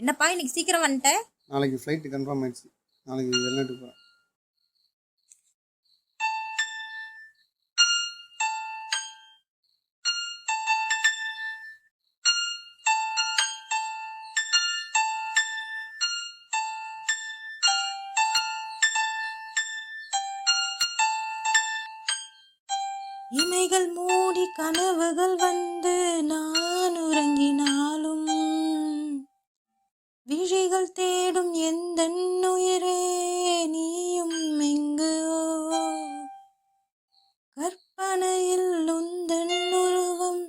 என்னப்பா இன்னைக்கு சீக்கிரம் வந்துட்ட? நாளைக்கு ஃப்ளைட்டு கன்ஃபார்ம் ஆயிடுச்சு. நாளைக்கு வெளிநாட்டுக்கு போகிறேன். இமைகள் மூடி கனவுகள் வந்து நான் உறங்கினாலும் விழிகள் தேடும் எந்த உயிரே நீயும் எங்கோ கற்பனையில் உந்தன் உருவம்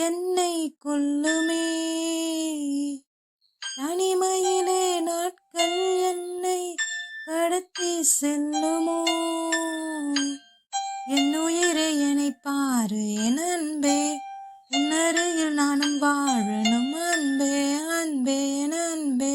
என்னை கொல்லுமே தனிமையிலே நாட்கள் என்னை கடத்தி செல்லுமோ என் உயிரை என்னை பாரு என் அன்பே உன்னருகில் நானும் வாழணும் அன்பே அன்பே என் அன்பே.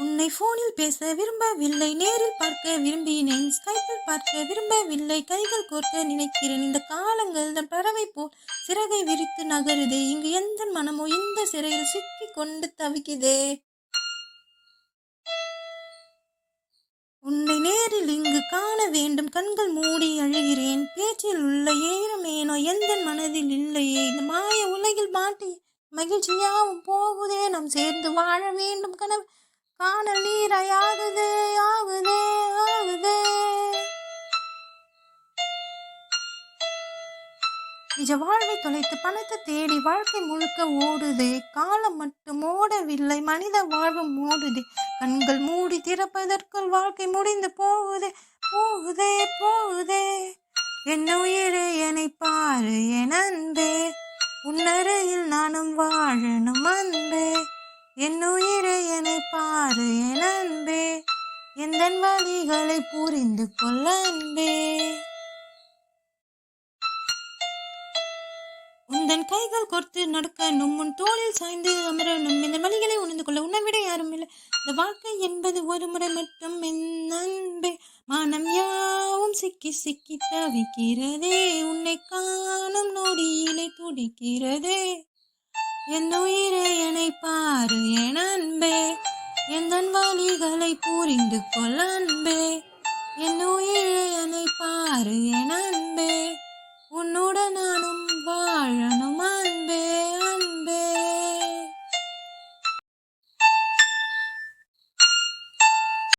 உன்னை போனில் பேச விரும்பவில்லை, நேரில் பார்க்க விரும்பினேன், ஸ்கைப்பில் பார்க்க விரும்பவில்லை, கைகள் கோர்க்க நினைக்கிறேன். இந்த காலங்கள் தன் பறவை போல் சிறகை விரித்து நகருதே, இங்கு எந்த மனமோ இந்த சிறையில் சிக்கி கொண்டு தவிக்குதே. உன்னை நேரில் இங்கு காண வேண்டும், கண்கள் மூடி அழுகிறேன், பேச்சில் உள்ள ஏனமேனோ எந்த மனதில் இல்லையே. இந்த மாய உலகில் மாட்டி மகிழ்ச்சியாவும் போகுதே, நாம் சேர்ந்து வாழ வேண்டும் கனவு காணல் நீராய் ஆகுதே ஆகுதே ஆகுதே. நிஜ வாழ்வை தொலைத்து பணத்தை தேடி வாழ்க்கை முழுக்க ஓடுதே, காலம் மட்டும் ஓடவில்லை மனித வாழ்வும் ஓடுதே. கண்கள் மூடி திறப்பதற்குள் வாழ்க்கை முடிந்து போகுதே போகுதே போகுதே. என் உயிரே என்னை பாரு என் அன்பே உன்னருகில் நானும் வாழணும் அன்பே. என் உயிரே என்னை பாரு என் அன்பே எந்த வழிகளை புரிந்து கொள்ள அன்பே. உந்தன் கைகள் கோர்த்து நடக்கணும், உன் தோளில் சாய்ந்து அமரணும், இந்த வழிகளை உணர்ந்து கொள்ள உன்னை விட யாரும் இல்லை. இந்த வாழ்க்கை என்பது ஒரு முறை மட்டும் என் அன்பே. மனம் யாவும் சிக்கி சிக்கி தவிக்கிறதே, உன்னை காணும் நொடியிலே துடிக்கிறதே. என் உயிரே என்னை பாரு என் அன்பே எந்த வழிகளை புரிந்து கொள்ள அன்பே.